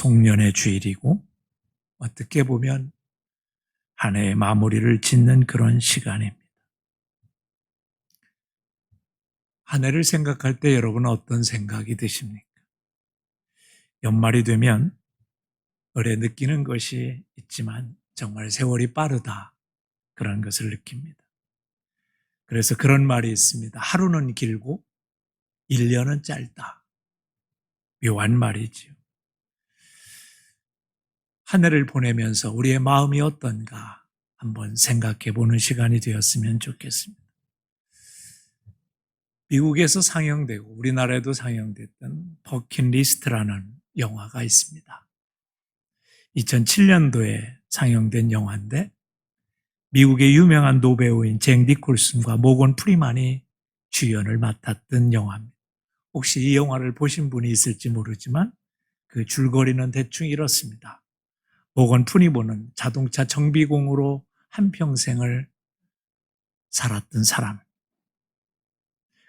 송년회 주일이고 어떻게 보면 한 해의 마무리를 짓는 그런 시간입니다. 한 해를 생각할 때 여러분은 어떤 생각이 드십니까? 연말이 되면 올해 느끼는 것이 있지만 정말 세월이 빠르다 그런 것을 느낍니다. 그래서 그런 말이 있습니다. 하루는 길고 1년은 짧다. 묘한 말이지요. 한 해를 보내면서 우리의 마음이 어떤가 한번 생각해 보는 시간이 되었으면 좋겠습니다. 미국에서 상영되고 우리나라에도 상영됐던 버킷리스트라는 영화가 있습니다. 2007년도에 상영된 영화인데 미국의 유명한 노배우인 잭 니콜슨과 모건 프리만이 주연을 맡았던 영화입니다. 혹시 이 영화를 보신 분이 있을지 모르지만 그 줄거리는 대충 이렇습니다. 모건 프리만은 자동차 정비공으로 한평생을 살았던 사람.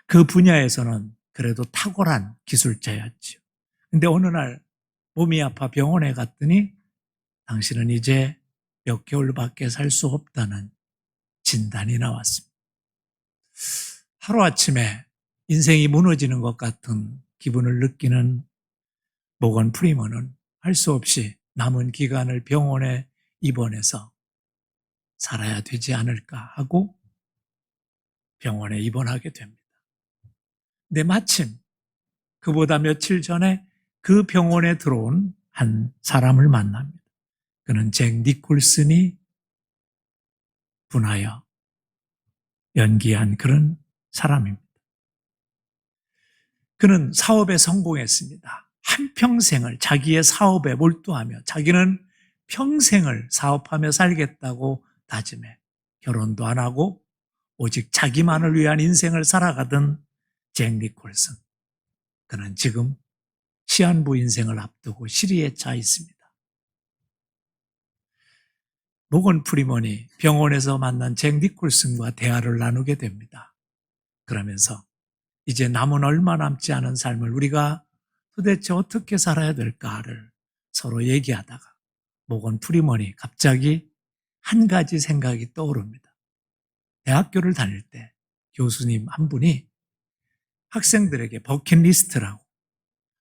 그 분야에서는 그래도 탁월한 기술자였죠. 근데 어느 날 몸이 아파 병원에 갔더니 당신은 이제 몇 개월밖에 살 수 없다는 진단이 나왔습니다. 하루아침에 인생이 무너지는 것 같은 기분을 느끼는 모건 프리먼은 할 수 없이 남은 기간을 병원에 입원해서 살아야 되지 않을까 하고 병원에 입원하게 됩니다. 근데 마침 그보다 며칠 전에 그 병원에 들어온 한 사람을 만납니다. 그는 잭 니콜슨이 분하여 연기한 그런 사람입니다. 그는 사업에 성공했습니다. 한평생을 자기의 사업에 몰두하며 자기는 평생을 사업하며 살겠다고 다짐해 결혼도 안 하고 오직 자기만을 위한 인생을 살아가던 잭 니콜슨. 그는 지금 시한부 인생을 앞두고 시리에 차 있습니다. 모건 프리먼이 병원에서 만난 잭 니콜슨과 대화를 나누게 됩니다. 그러면서 이제 남은 얼마 남지 않은 삶을 우리가 도대체 어떻게 살아야 될까를 서로 얘기하다가 모건 프리먼이 갑자기 한 가지 생각이 떠오릅니다. 대학교를 다닐 때 교수님 한 분이 학생들에게 버킷리스트라고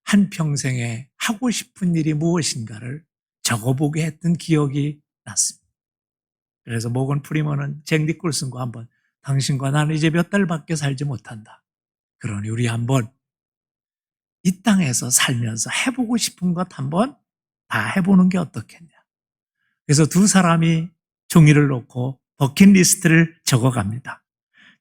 한평생에 하고 싶은 일이 무엇인가를 적어보게 했던 기억이 났습니다. 그래서 모건 프리먼은 잭 니콜슨과 한번 당신과 나는 이제 몇 달밖에 살지 못한다. 그러니 우리 한번 이 땅에서 살면서 해보고 싶은 것 한번 다 해보는 게 어떻겠냐. 그래서 두 사람이 종이를 놓고 버킷리스트를 적어갑니다.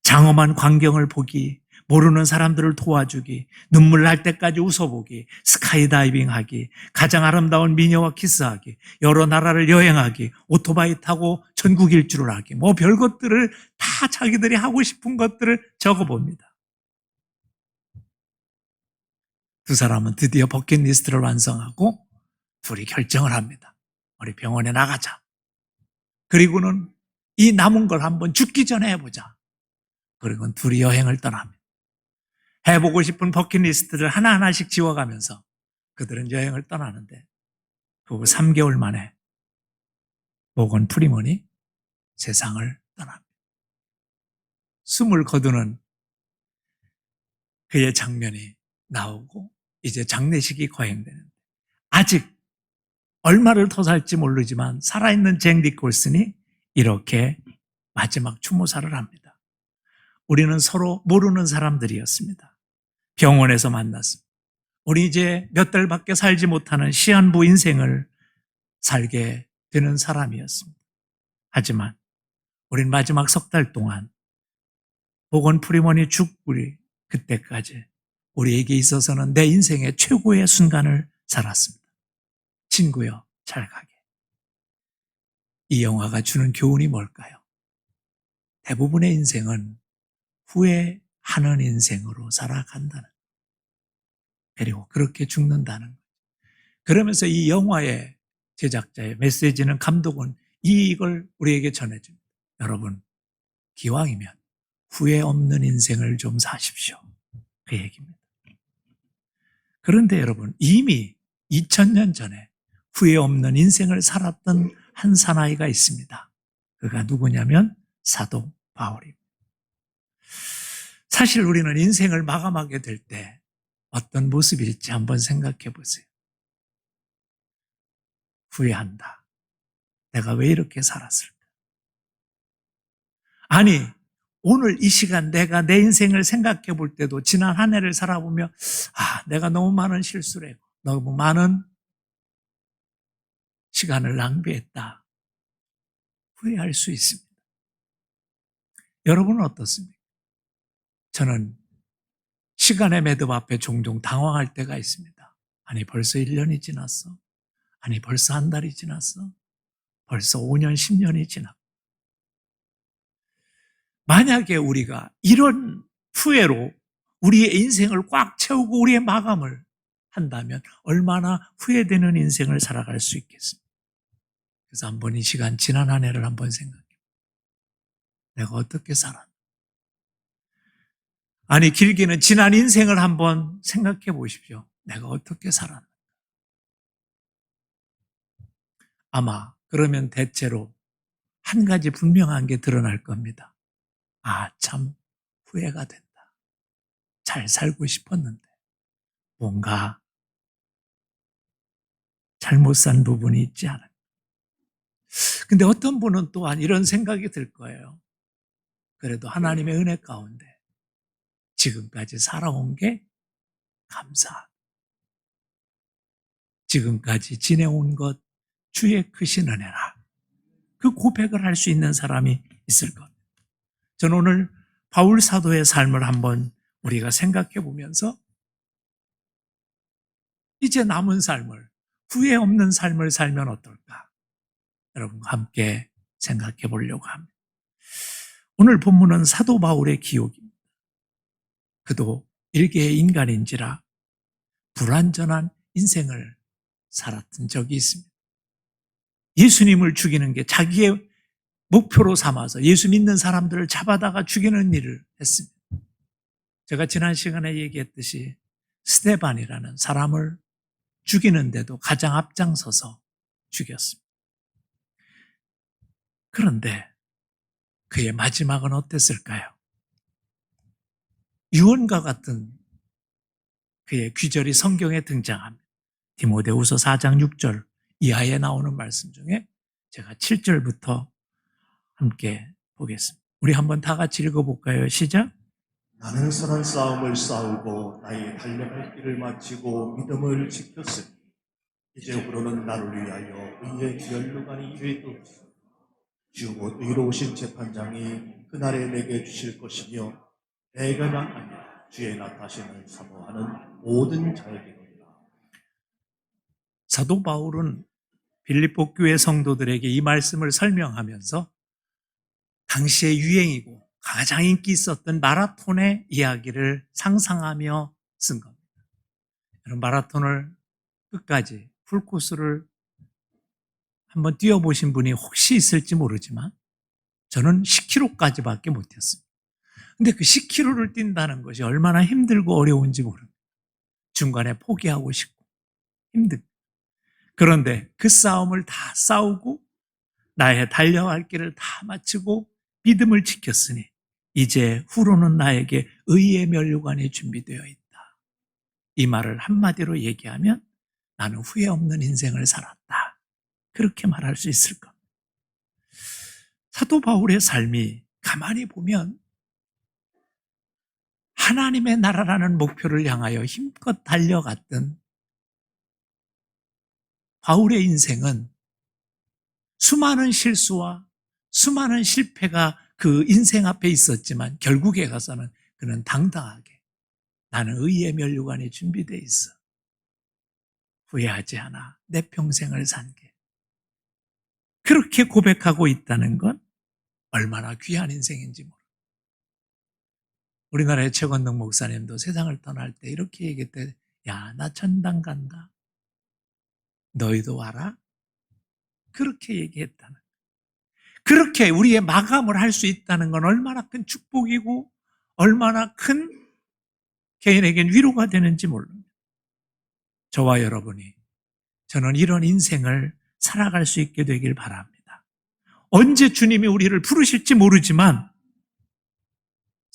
장엄한 광경을 보기, 모르는 사람들을 도와주기, 눈물 날 때까지 웃어보기, 스카이다이빙 하기, 가장 아름다운 미녀와 키스하기, 여러 나라를 여행하기, 오토바이 타고 전국 일주를 하기, 뭐 별것들을 다 자기들이 하고 싶은 것들을 적어봅니다. 두 사람은 드디어 버킷리스트를 완성하고 둘이 결정을 합니다. 우리 병원에 나가자. 그리고는 이 남은 걸 한번 죽기 전에 해보자. 그리고 둘이 여행을 떠납니다. 해보고 싶은 버킷리스트를 하나하나씩 지워가면서 그들은 여행을 떠나는데 그 후 3개월 만에 모건 프리먼이 세상을 떠납니다. 숨을 거두는 그의 장면이 나오고 이제 장례식이 거행되는데 아직 얼마를 더 살지 모르지만 살아있는 잭 니콜슨이 이렇게 마지막 추모사를 합니다. 우리는 서로 모르는 사람들이었습니다. 병원에서 만났습니다. 우리 이제 몇 달밖에 살지 못하는 시한부 인생을 살게 되는 사람이었습니다. 하지만 우린 마지막 석 달 동안 모건 프리먼이 죽으리 그때까지 우리에게 있어서는 내 인생의 최고의 순간을 살았습니다. 친구여, 잘 가게. 이 영화가 주는 교훈이 뭘까요? 대부분의 인생은 후회하는 인생으로 살아간다는, 그리고 그렇게 죽는다는 거죠. 그러면서 이 영화의 제작자의 메시지는, 감독은 이걸 우리에게 전해줍니다. 여러분, 기왕이면 후회 없는 인생을 좀 사십시오. 그 얘기입니다. 그런데 여러분, 이미 2000년 전에 후회 없는 인생을 살았던 한 사나이가 있습니다. 그가 누구냐면 사도 바울입니다. 사실 우리는 인생을 마감하게 될 때 어떤 모습일지 한번 생각해 보세요. 후회한다. 내가 왜 이렇게 살았을까? 아니, 오늘 이 시간 내가 내 인생을 생각해 볼 때도 지난 한 해를 살아보며 내가 너무 많은 실수를 했고 너무 많은 시간을 낭비했다. 후회할 수 있습니다. 여러분은 어떻습니까? 저는 시간의 매듭 앞에 종종 당황할 때가 있습니다. 아니, 벌써 1년이 지났어. 아니, 벌써 한 달이 지났어. 벌써 5년, 10년이 지났고. 만약에 우리가 이런 후회로 우리의 인생을 꽉 채우고 우리의 마감을 한다면 얼마나 후회되는 인생을 살아갈 수 있겠습니까? 그래서 한번 이 시간 지난 한 해를 한번 생각해. 내가 어떻게 살았나? 아니, 길게는 지난 인생을 한번 생각해 보십시오. 내가 어떻게 살았나? 아마 그러면 대체로 한 가지 분명한 게 드러날 겁니다. 참 후회가 된다. 잘 살고 싶었는데 뭔가 잘못 산 부분이 있지 않을까. 근데 어떤 분은 또한 이런 생각이 들 거예요. 그래도 하나님의 은혜 가운데 지금까지 살아온 게 감사하다. 지금까지 지내온 것 주의 크신 은혜라. 그 고백을 할 수 있는 사람이 있을 겁니다. 저는 오늘 바울 사도의 삶을 한번 우리가 생각해 보면서 이제 남은 삶을, 후회 없는 삶을 살면 어떨까? 여러분과 함께 생각해 보려고 합니다. 오늘 본문은 사도 바울의 기록입니다. 그도 일개의 인간인지라 불완전한 인생을 살았던 적이 있습니다. 예수님을 죽이는 게 자기의 목표로 삼아서 예수 믿는 사람들을 잡아다가 죽이는 일을 했습니다. 제가 지난 시간에 얘기했듯이 스데반이라는 사람을 죽이는데도 가장 앞장서서 죽였습니다. 그런데 그의 마지막은 어땠을까요? 유언과 같은 그의 귀절이 성경에 등장합니다. 디모데후서 4장 6절 이하에 나오는 말씀 중에 제가 7절부터 함께 보겠습니다. 우리 한번 다 같이 읽어볼까요? 시작. 나는 선한 싸움을 싸우고 나의 달려갈 길을 마치고 믿음을 지켰으니 이제부로는 나를 위하여 의의 면류관이 이르듯 주 곧 의로우신 재판장이 그날에 내게 주실 것이며 내가만 아니라 주의 나타심을 사모하는 모든 자에게로니라. 사도 바울은 빌립보 교회 성도들에게 이 말씀을 설명하면서 당시의 유행이고 가장 인기 있었던 마라톤의 이야기를 상상하며 쓴 겁니다. 마라톤을 끝까지 풀코스를 한번 뛰어보신 분이 혹시 있을지 모르지만 저는 10km까지밖에 못했습니다. 근데 그 10km를 뛴다는 것이 얼마나 힘들고 어려운지 모릅니다. 중간에 포기하고 싶고 힘듭니다. 그런데 그 싸움을 다 싸우고 나의 달려갈 길을 다 마치고 믿음을 지켰으니 이제 후로는 나에게 의의 면류관이 준비되어 있다. 이 말을 한마디로 얘기하면 나는 후회 없는 인생을 살았다. 그렇게 말할 수 있을 겁니다. 사도 바울의 삶이 가만히 보면 하나님의 나라라는 목표를 향하여 힘껏 달려갔던 바울의 인생은 수많은 실수와 수많은 실패가 그 인생 앞에 있었지만 결국에 가서는 그는 당당하게 나는 의의 면류관이 준비되어 있어. 후회하지 않아. 내 평생을 산 게. 그렇게 고백하고 있다는 건 얼마나 귀한 인생인지 모릅니다. 우리나라의 최건덕 목사님도 세상을 떠날 때 이렇게 얘기했대. 야, 나 천당 간다. 너희도 와라. 그렇게 얘기했다는. 그렇게 우리의 마감을 할 수 있다는 건 얼마나 큰 축복이고 얼마나 큰 개인에겐 위로가 되는지 모릅니다. 저와 여러분이 저는 이런 인생을 살아갈 수 있게 되길 바랍니다. 언제 주님이 우리를 부르실지 모르지만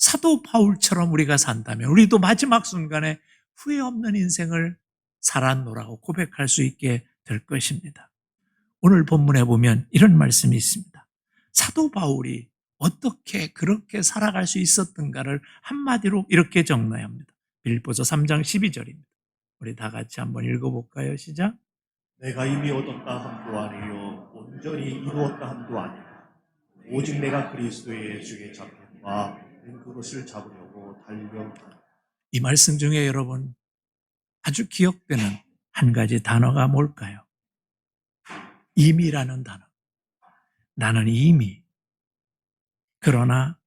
사도 바울처럼 우리가 산다면 우리도 마지막 순간에 후회 없는 인생을 살았노라고 고백할 수 있게 될 것입니다. 오늘 본문에 보면 이런 말씀이 있습니다. 사도 바울이 어떻게 그렇게 살아갈 수 있었던가를 한마디로 이렇게 정리해야 합니다. 빌립보서 3장 12절입니다. 우리 다 같이 한번 읽어볼까요? 시작. 내가 이미 얻었다 함도 아니요 온전히 이루었다 함도 아니라 오직 내가 그리스도 예수의 잡힌 그것을 잡으려고 달려간다. 이 말씀 중에 여러분 아주 기억되는 한 가지 단어가 뭘까요? 이미라는 단어. 나는 이미. 그러나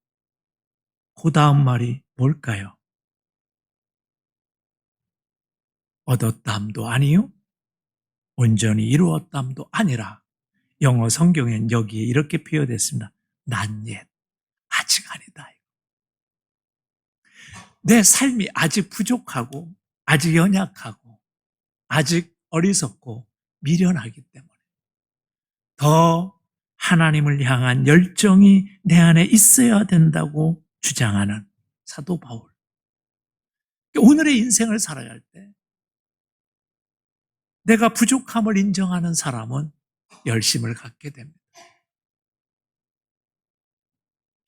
그 다음 말이 뭘까요? 얻었담도 아니요. 온전히 이루었담도 아니라 영어 성경엔 여기에 이렇게 표현됐습니다. Not yet. 아직 아니다. 내 삶이 아직 부족하고 아직 연약하고 아직 어리석고 미련하기 때문에 더 하나님을 향한 열정이 내 안에 있어야 된다고 주장하는 사도 바울. 오늘의 인생을 살아갈 때 내가 부족함을 인정하는 사람은 열심을 갖게 됩니다.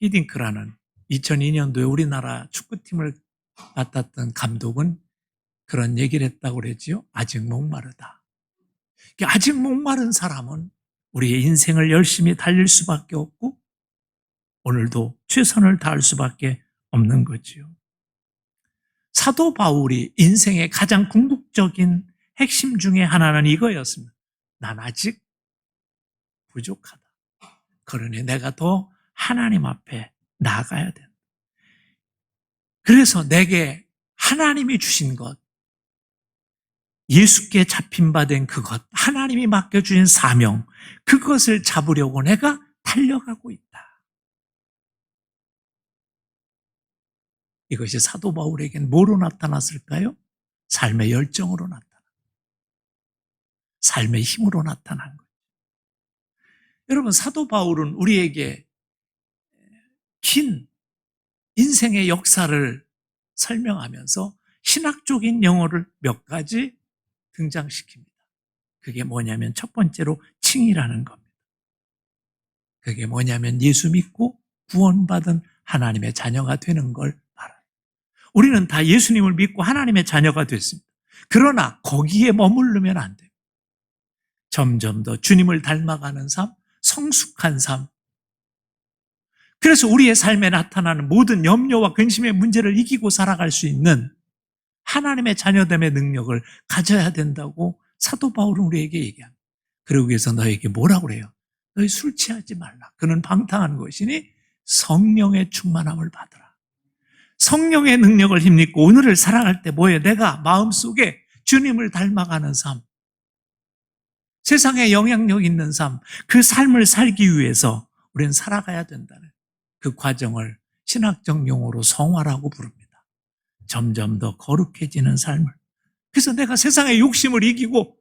히딩크라는 2002년도에 우리나라 축구팀을 맡았던 감독은 그런 얘기를 했다고 그랬지요. 아직 목마르다. 아직 목마른 사람은 우리의 인생을 열심히 달릴 수밖에 없고 오늘도 최선을 다할 수밖에 없는 거지요. 사도 바울이 인생의 가장 궁극적인 핵심 중에 하나는 이거였습니다. 난 아직 부족하다. 그러니 내가 더 하나님 앞에 나아가야 된다. 그래서 내게 하나님이 주신 것, 예수께 잡힌 바 된 그것, 하나님이 맡겨주신 사명, 그것을 잡으려고 내가 달려가고 있다. 이것이 사도 바울에겐 뭐로 나타났을까요? 삶의 열정으로 나타난, 삶의 힘으로 나타난 거예요. 여러분, 사도 바울은 우리에게 긴 인생의 역사를 설명하면서 신학적인 용어를 몇 가지 등장시킵니다. 그게 뭐냐면 첫 번째로 칭이라는 겁니다. 그게 뭐냐면 예수 믿고 구원받은 하나님의 자녀가 되는 걸 말해요. 우리는 다 예수님을 믿고 하나님의 자녀가 됐습니다. 그러나 거기에 머무르면 안 돼요. 점점 더 주님을 닮아가는 삶, 성숙한 삶. 그래서 우리의 삶에 나타나는 모든 염려와 근심의 문제를 이기고 살아갈 수 있는 하나님의 자녀됨의 능력을 가져야 된다고 사도 바울은 우리에게 얘기합니다. 그러기 위해서 너에게 뭐라고 그래요? 너희 술 취하지 말라. 그는 방탕한 것이니 성령의 충만함을 받으라. 성령의 능력을 힘입고 오늘을 살아갈 때 뭐예요? 내가 마음속에 주님을 닮아가는 삶, 세상에 영향력 있는 삶, 그 삶을 살기 위해서 우리는 살아가야 된다는 그 과정을 신학적 용어로 성화라고 부릅니다. 점점 더 거룩해지는 삶을. 그래서 내가 세상의 욕심을 이기고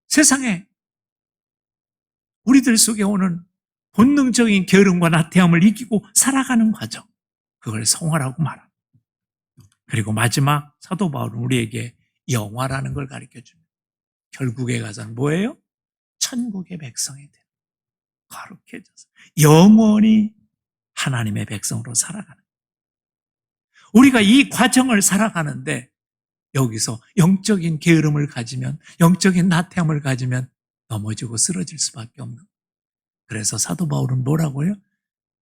세상에 우리들 속에 오는 본능적인 게으름과 나태함을 이기고 살아가는 과정. 그걸 성화라고 말합니다. 그리고 마지막 사도 바울은 우리에게 영화라는 걸 가르쳐 줍니다. 결국에 가서는 뭐예요? 천국의 백성이 되는, 거룩해져서 영원히 하나님의 백성으로 살아가는. 우리가 이 과정을 살아가는데 여기서 영적인 게으름을 가지면, 영적인 나태함을 가지면 넘어지고 쓰러질 수밖에 없는. 그래서 사도 바울은 뭐라고요?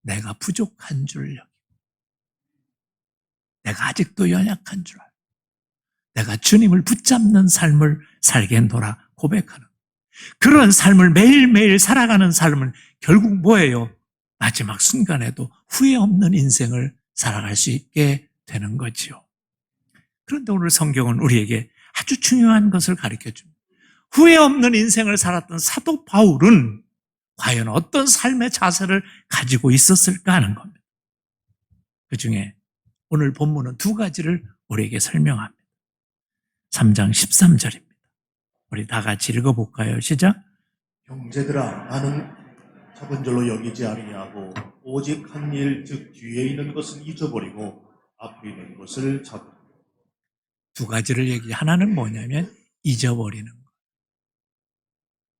내가 부족한 줄 여기고, 내가 아직도 연약한 줄 알고, 내가 주님을 붙잡는 삶을 살겠노라 고백하는, 그런 삶을 매일매일 살아가는 삶은 결국 뭐예요? 마지막 순간에도 후회 없는 인생을 살아갈 수 있게 되는 거지요. 그런데 오늘 성경은 우리에게 아주 중요한 것을 가르쳐 줍니다. 후회 없는 인생을 살았던 사도 바울은 과연 어떤 삶의 자세를 가지고 있었을까 하는 겁니다. 그 중에 오늘 본문은 두 가지를 우리에게 설명합니다. 3장 13절입니다. 우리 다 같이 읽어볼까요? 시작. 형제들아 나는 잡은 줄로 여기지 아니하고 오직 한 일 즉 뒤에 있는 것은 잊어버리고 앞에 있는 것을 잡고 두 가지를 하나는 뭐냐면 잊어버리는 것.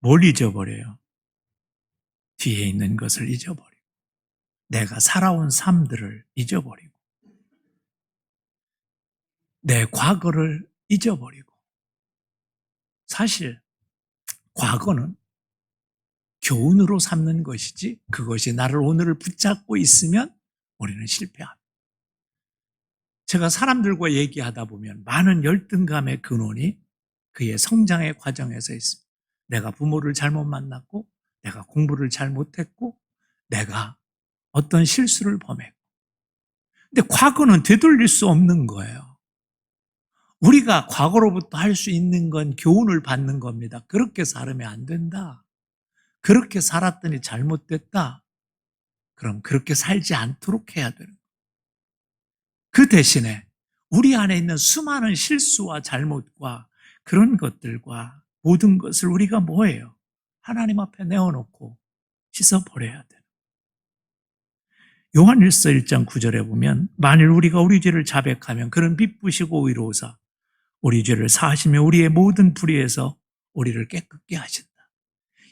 뭘 잊어버려요? 뒤에 있는 것을 잊어버리고 내가 살아온 삶들을 잊어버리고 내 과거를 잊어버리고 사실 과거는 교훈으로 삼는 것이지 그것이 나를 오늘을 붙잡고 있으면 우리는 실패합니다. 제가 사람들과 얘기하다 보면 많은 열등감의 근원이 그의 성장의 과정에서 있습니다. 내가 부모를 잘못 만났고 내가 공부를 잘못했고 내가 어떤 실수를 범했고 근데 과거는 되돌릴 수 없는 거예요. 우리가 과거로부터 할 수 있는 건 교훈을 받는 겁니다. 그렇게 살으면 안 된다. 그렇게 살았더니 잘못됐다. 그럼 그렇게 살지 않도록 해야 되는 거예요. 그 대신에 우리 안에 있는 수많은 실수와 잘못과 그런 것들과 모든 것을 우리가 뭐예요? 하나님 앞에 내어놓고 씻어버려야 돼요. 요한일서 1장 9절에 보면 만일 우리가 우리 죄를 자백하면 그는 빚부시고 의로우사 우리 죄를 사하시며 우리의 모든 불의에서 우리를 깨끗게 하신다.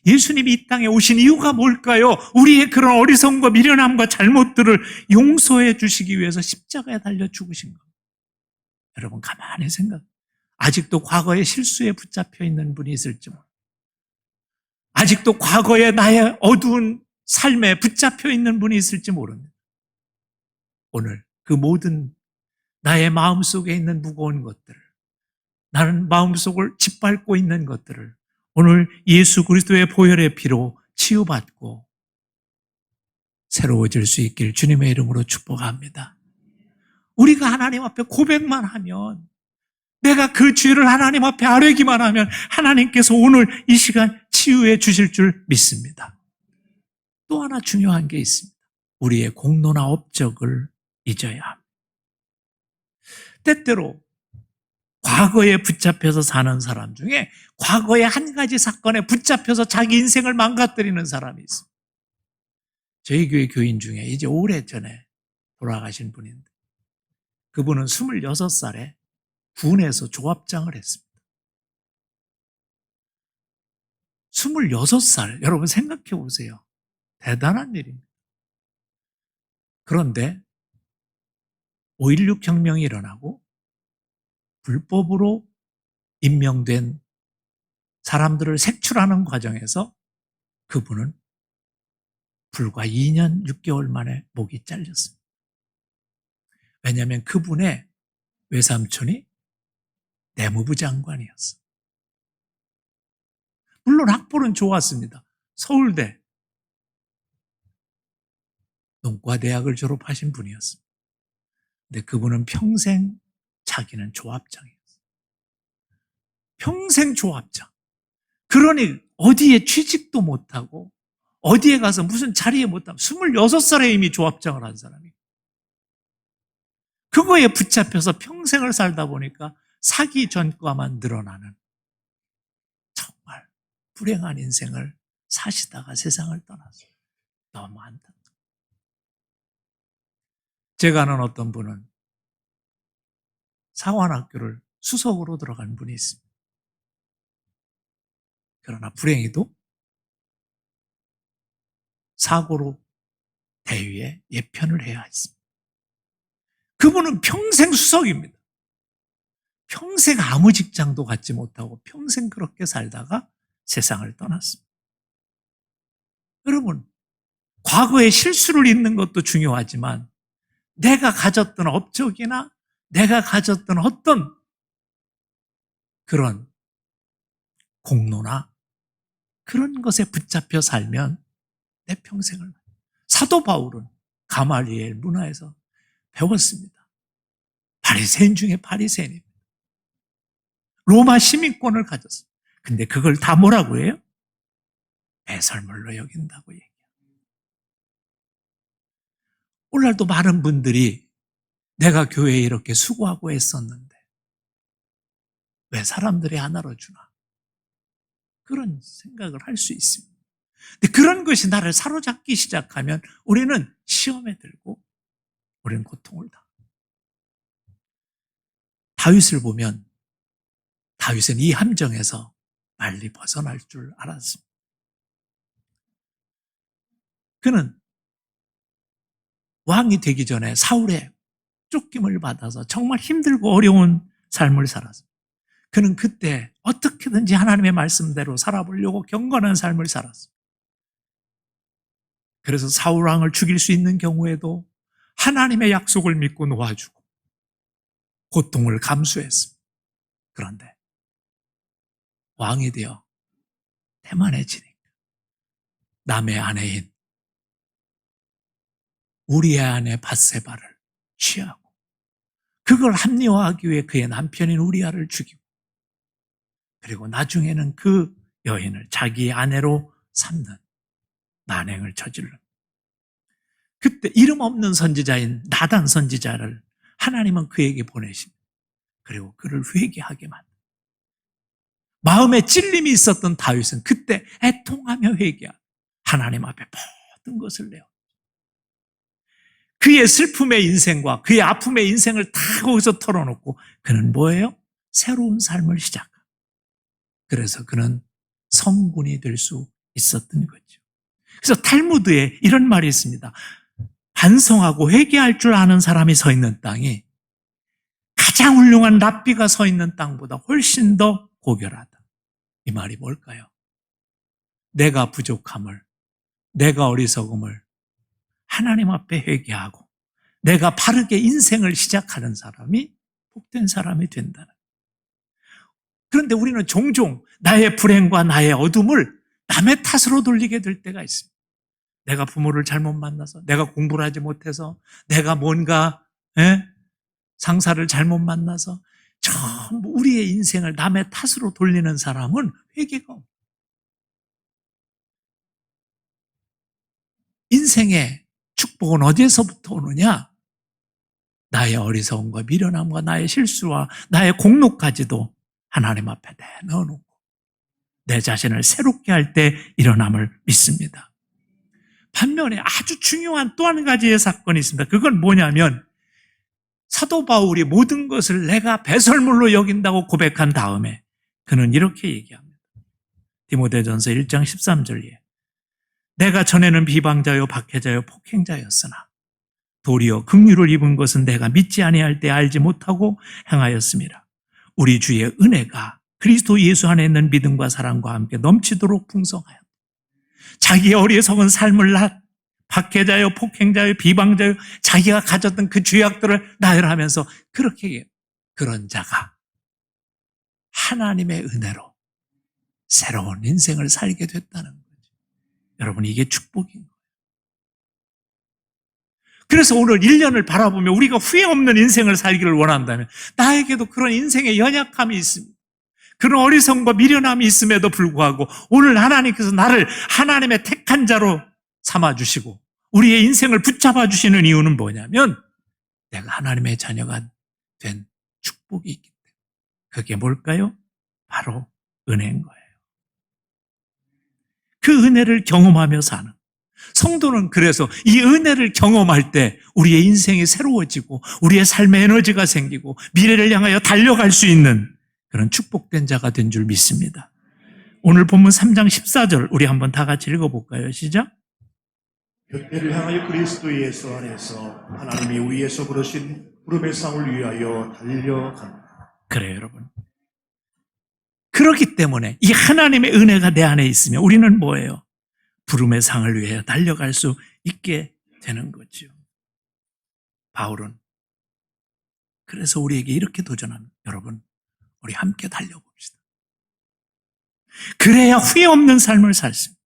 예수님이 이 땅에 오신 이유가 뭘까요? 우리의 그런 어리석음과 미련함과 잘못들을 용서해 주시기 위해서 십자가에 달려 죽으신 겁니다. 여러분 가만히 생각. 아직도 과거의 실수에 붙잡혀 있는 분이 있을지 모릅니다. 아직도 과거의 나의 어두운 삶에 붙잡혀 있는 분이 있을지 모릅니다. 오늘 그 모든 나의 마음속에 있는 무거운 것들을 나는 마음속을 짓밟고 있는 것들을 오늘 예수 그리스도의 보혈의 피로 치유받고 새로워질 수 있길 주님의 이름으로 축복합니다. 우리가 하나님 앞에 고백만 하면 내가 그 죄를 하나님 앞에 아뢰기만 하면 하나님께서 오늘 이 시간 치유해 주실 줄 믿습니다. 또 하나 중요한 게 있습니다. 우리의 공로나 업적을 잊어야 합니다. 때때로 과거에 붙잡혀서 사는 사람 중에 과거의 한 가지 사건에 붙잡혀서 자기 인생을 망가뜨리는 사람이 있습니다. 저희 교회 교인 중에 이제 오래전에 돌아가신 분인데 그분은 26살에 군에서 조합장을 했습니다. 26살, 여러분 생각해 보세요. 대단한 일입니다. 그런데 5.16 혁명이 일어나고 불법으로 임명된 사람들을 색출하는 과정에서 그분은 불과 2년 6개월 만에 목이 잘렸습니다. 왜냐하면 그분의 외삼촌이 내무부 장관이었어요. 물론 학벌은 좋았습니다. 서울대 농과대학을 졸업하신 분이었습니다. 근데 그분은 평생 자기는 조합장이었어요. 평생 조합장. 그러니 어디에 취직도 못하고 어디에 가서 무슨 자리에 못하고 26살에 이미 조합장을 한 사람이 그거에 붙잡혀서 평생을 살다 보니까 사기 전과만 늘어나는 정말 불행한 인생을 사시다가 세상을 떠났어요. 너무 안타깝다. 제가 아는 어떤 분은 사관학교를 수석으로 들어간 분이 있습니다. 그러나 불행히도 사고로 대위에 예편을 해야 했습니다. 그분은 평생 수석입니다. 평생 아무 직장도 갖지 못하고 평생 그렇게 살다가 세상을 떠났습니다. 여러분, 과거의 실수를 잊는 것도 중요하지만 내가 가졌던 업적이나 내가 가졌던 어떤 그런 공로나 그런 것에 붙잡혀 살면 내 평생을 사도 바울은 가말리엘 문화에서 배웠습니다. 바리새인 중에 바리새인입니다. 로마 시민권을 가졌습니다. 근데 그걸 다 뭐라고 해요? 배설물로 여긴다고 얘기해요. 오늘날도 많은 분들이 내가 교회에 이렇게 수고하고 했었는데 왜 사람들이 안 알아주나? 그런 생각을 할 수 있습니다. 근데 그런 것이 나를 사로잡기 시작하면 우리는 시험에 들고 우리는 고통을 당합니다. 다윗을 보면 다윗은 이 함정에서 빨리 벗어날 줄 알았습니다. 그는 왕이 되기 전에 사울의 쫓김을 받아서 정말 힘들고 어려운 삶을 살았습니다. 그는 그때 어떻게든지 하나님의 말씀대로 살아보려고 경건한 삶을 살았습니다. 그래서 사울 왕을 죽일 수 있는 경우에도 하나님의 약속을 믿고 놓아주고 고통을 감수했습니다. 그런데 왕이 되어 태만해지니까 남의 아내인 우리의 아내 밧세바를 취하고 그걸 합리화하기 위해 그의 남편인 우리아를 죽이고 그리고 나중에는 그 여인을 자기의 아내로 삼는 만행을 저질러. 그때 이름 없는 선지자인 나단 선지자를 하나님은 그에게 보내십니다. 그리고 그를 회개하게 만듭니다. 마음에 찔림이 있었던 다윗은 그때 애통하며 회개하고 하나님 앞에 모든 것을 내어 그의 슬픔의 인생과 그의 아픔의 인생을 다 거기서 털어놓고 그는 뭐예요? 새로운 삶을 시작합니다. 그래서 그는 성군이 될 수 있었던 거죠. 그래서 탈무드에 이런 말이 있습니다. 반성하고 회개할 줄 아는 사람이 서 있는 땅이 가장 훌륭한 랍비가 서 있는 땅보다 훨씬 더 고결하다. 이 말이 뭘까요? 내가 부족함을, 내가 어리석음을 하나님 앞에 회개하고 내가 바르게 인생을 시작하는 사람이 복된 사람이 된다는 거예요. 그런데 우리는 종종 나의 불행과 나의 어둠을 남의 탓으로 돌리게 될 때가 있습니다. 내가 부모를 잘못 만나서, 내가 공부를 하지 못해서, 내가 뭔가 상사를 잘못 만나서 전부 우리의 인생을 남의 탓으로 돌리는 사람은 회개가 없어요. 인생의 축복은 어디에서부터 오느냐? 나의 어리석음과 미련함과 나의 실수와 나의 공로까지도 하나님 앞에 내놓고 내 자신을 새롭게 할 때 일어남을 믿습니다. 반면에 아주 중요한 또 한 가지의 사건이 있습니다. 그건 뭐냐면 사도 바울이 모든 것을 내가 배설물로 여긴다고 고백한 다음에 그는 이렇게 얘기합니다. 디모데전서 1장 13절에 내가 전에는 비방자요 박해자요 폭행자였으나 도리어 긍휼을 입은 것은 내가 믿지 아니할 때 알지 못하고 행하였습니다. 우리 주의 은혜가 그리스도 예수 안에 있는 믿음과 사랑과 함께 넘치도록 풍성하여 자기의 어리석은 삶을 박해자요 폭행자요 비방자요 자기가 가졌던 그 죄악들을 나열하면서 그렇게 얘기해요. 그런 자가 하나님의 은혜로 새로운 인생을 살게 됐다는 거죠. 여러분 이게 축복인 거예요. 그래서 오늘 1년을 바라보며 우리가 후회 없는 인생을 살기를 원한다면 나에게도 그런 인생의 연약함이 있습니다. 그런 어리석음과 미련함이 있음에도 불구하고 오늘 하나님께서 나를 하나님의 택한 자로 삼아주시고 우리의 인생을 붙잡아 주시는 이유는 뭐냐면 내가 하나님의 자녀가 된 축복이 있기 때문에. 그게 뭘까요? 바로 은혜인 거예요. 그 은혜를 경험하며 사는 성도는 그래서 이 은혜를 경험할 때 우리의 인생이 새로워지고 우리의 삶의 에너지가 생기고 미래를 향하여 달려갈 수 있는 그런 축복된 자가 된 줄 믿습니다. 오늘 본문 3장 14절 우리 한번 다 같이 읽어볼까요? 시작. 격대를 향하여 그리스도 예수 안에서 하나님이 위에서 부르신 부름의 상을 위하여 달려간다. 그래요, 여러분. 그렇기 때문에 이 하나님의 은혜가 내 안에 있으면 우리는 뭐예요? 부름의 상을 위해 달려갈 수 있게 되는 거죠. 바울은 그래서 우리에게 이렇게 도전합니다. 여러분, 우리 함께 달려봅시다. 그래야 후회 없는 삶을 살 수 있습니다.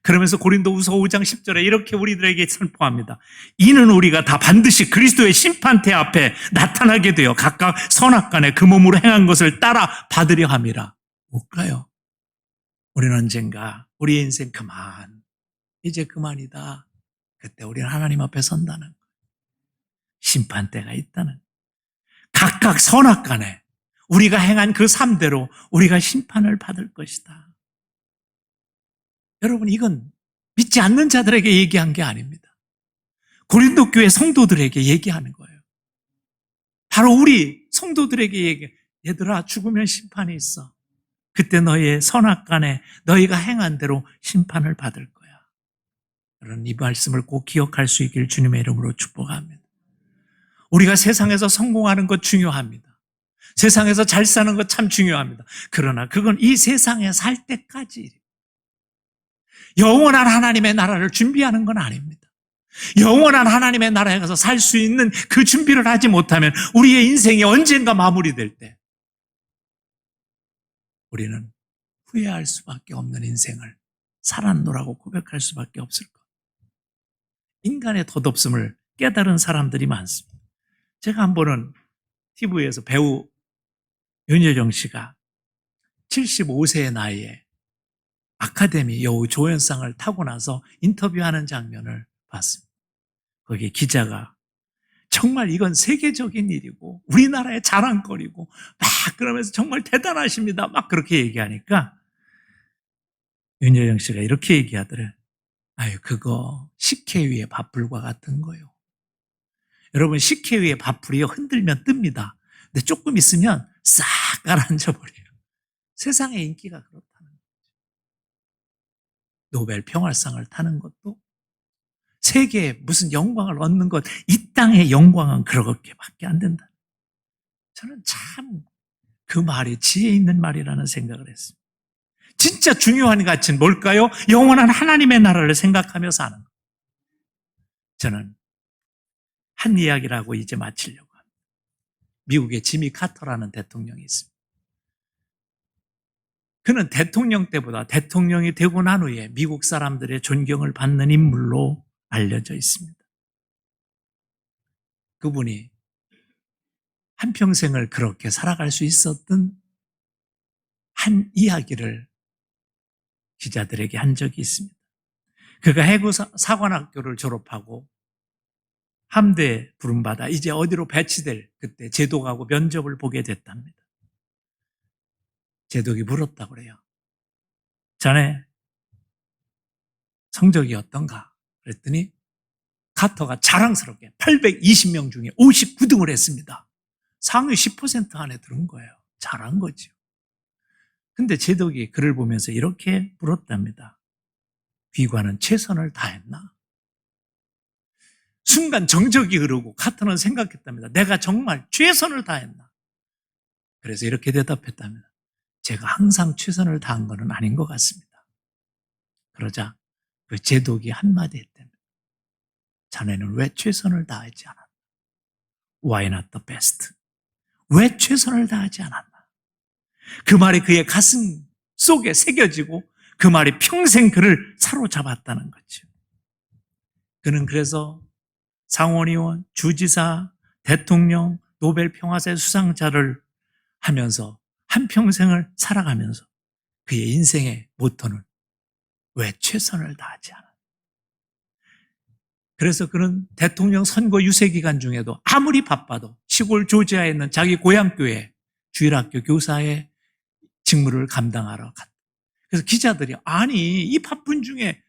그러면서 고린도후서 5장 10절에 이렇게 우리들에게 선포합니다. 이는 우리가 다 반드시 그리스도의 심판대 앞에 나타나게 되어 각각 선악간에 그 몸으로 행한 것을 따라 받으려 함이라. 뭘까요? 우리는 언젠가 우리의 인생 이제 그만이다. 그때 우리는 하나님 앞에 선다는 거예요. 심판대가 있다는 거예요. 각각 선악간에 우리가 행한 그 삶대로 우리가 심판을 받을 것이다. 여러분, 이건 믿지 않는 자들에게 얘기한 게 아닙니다. 고린도 교회 성도들에게 얘기하는 거예요. 바로 우리 성도들에게 얘들아, 죽으면 심판이 있어. 그때 너희의 선악간에 너희가 행한 대로 심판을 받을 거야. 여러분, 이 말씀을 꼭 기억할 수 있길 주님의 이름으로 축복합니다. 우리가 세상에서 성공하는 것 중요합니다. 세상에서 잘 사는 것 참 중요합니다. 그러나 그건 이 세상에 살 때까지 영원한 하나님의 나라를 준비하는 건 아닙니다. 영원한 하나님의 나라에 가서 살 수 있는 그 준비를 하지 못하면 우리의 인생이 언젠가 마무리될 때 우리는 후회할 수밖에 없는 인생을 살았노라고 고백할 수밖에 없을 것. 인간의 덧없음을 깨달은 사람들이 많습니다. 제가 한 번은 TV에서 배우 윤여정 씨가 75세의 나이에 아카데미 여우 조연상을 타고 나서 인터뷰하는 장면을 봤습니다. 거기에 기자가 정말 이건 세계적인 일이고 우리나라의 자랑거리고 막 그러면서 정말 대단하십니다. 막 그렇게 얘기하니까 윤여정 씨가 이렇게 얘기하더래. 아유, 그거 식혜 위에 밥풀과 같은 거요. 여러분, 식혜 위에 밥풀이 흔들면 뜹니다. 근데 조금 있으면 싹 가라앉아 버려요. 세상의 인기가 그렇다는 거죠. 노벨 평화상을 타는 것도 세계에 무슨 영광을 얻는 것, 이 땅의 영광은 그렇게밖에 안 된다. 저는 참 그 말이 지혜 있는 말이라는 생각을 했습니다. 진짜 중요한 가치는 뭘까요? 영원한 하나님의 나라를 생각하며 사는 것. 저는 한 이야기를 하고 이제 마치려고 합니다. 미국의 지미 카터라는 대통령이 있습니다. 그는 대통령 때보다 대통령이 되고 난 후에 미국 사람들의 존경을 받는 인물로 알려져 있습니다. 그분이 한평생을 그렇게 살아갈 수 있었던 한 이야기를 기자들에게 한 적이 있습니다. 그가 해군 사관학교를 졸업하고 함대에 부름받아 이제 어디로 배치될 그때 제독하고 면접을 보게 됐답니다. 제독이 물었다고 그래요. 자네 성적이 어떤가? 그랬더니 카터가 자랑스럽게 820명 중에 59등을 했습니다. 상위 10% 안에 들은 거예요. 잘한 거죠. 근데 제독이 그를 보면서 이렇게 물었답니다. 비관은 최선을 다했나? 순간 정적이 흐르고 카터는 생각했답니다. 내가 정말 최선을 다했나? 그래서 이렇게 대답했답니다. 제가 항상 최선을 다한 것은 아닌 것 같습니다. 그러자 그 제독이 한마디 했답니다. 자네는 왜 최선을 다하지 않았나? Why not the best? 왜 최선을 다하지 않았나? 그 말이 그의 가슴 속에 새겨지고 그 말이 평생 그를 사로잡았다는 거죠. 그는 그래서 상원의원, 주지사, 대통령, 노벨 평화제 수상자를 하면서 한평생을 살아가면서 그의 인생의 모토는 왜 최선을 다하지 않았나? 그래서 그는 대통령 선거 유세 기간 중에도 아무리 바빠도 시골 조지아에 있는 자기 고향교회 주일학교 교사의 직무를 감당하러 갔다. 그래서 기자들이 아니 이 바쁜 중에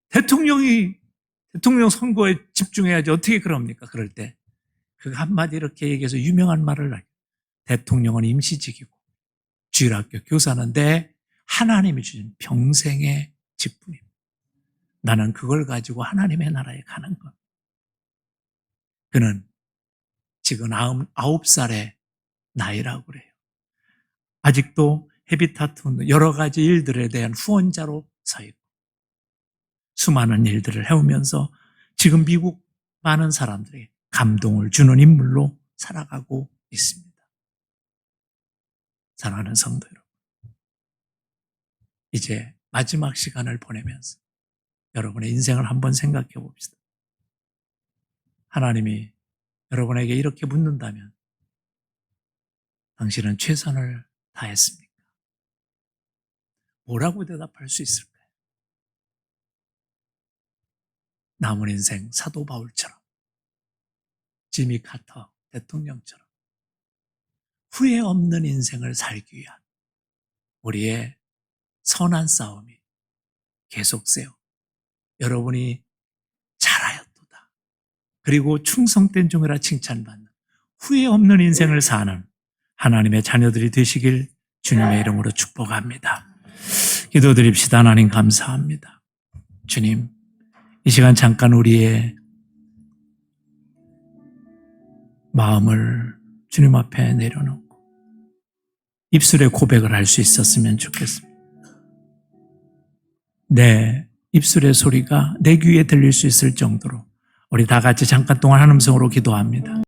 대통령 선거에 집중해야지 어떻게 그럽니까? 그럴 때 그 한마디 이렇게 얘기해서 유명한 말을 하죠. 대통령은 임시직이고 주일학교 교사는 내 하나님이 주신 평생의 직분입니다. 나는 그걸 가지고 하나님의 나라에 가는 것. 그는 지금 9살의 나이라고 그래요. 아직도 헤비타트 운동 여러 가지 일들에 대한 후원자로 서 있고 수많은 일들을 해오면서 지금 미국 많은 사람들에게 감동을 주는 인물로 살아가고 있습니다. 사랑하는 성도 여러분, 이제 마지막 시간을 보내면서 여러분의 인생을 한번 생각해 봅시다. 하나님이 여러분에게 이렇게 묻는다면 당신은 최선을 다했습니까? 뭐라고 대답할 수 있을까요? 남은 인생 사도 바울처럼 지미 카터 대통령처럼 후회 없는 인생을 살기 위한 우리의 선한 싸움이 계속 세요. 여러분이 잘하였도다. 그리고 충성된 종이라 칭찬받는 후회 없는 인생을 사는 하나님의 자녀들이 되시길 주님의 이름으로 축복합니다. 기도드립시다. 하나님 감사합니다. 주님, 이 시간 잠깐 우리의 마음을 주님 앞에 내려놓고 입술에 고백을 할 수 있었으면 좋겠습니다. 내 입술의 소리가 내 귀에 들릴 수 있을 정도로 우리 다 같이 잠깐 동안 한 음성으로 기도합니다.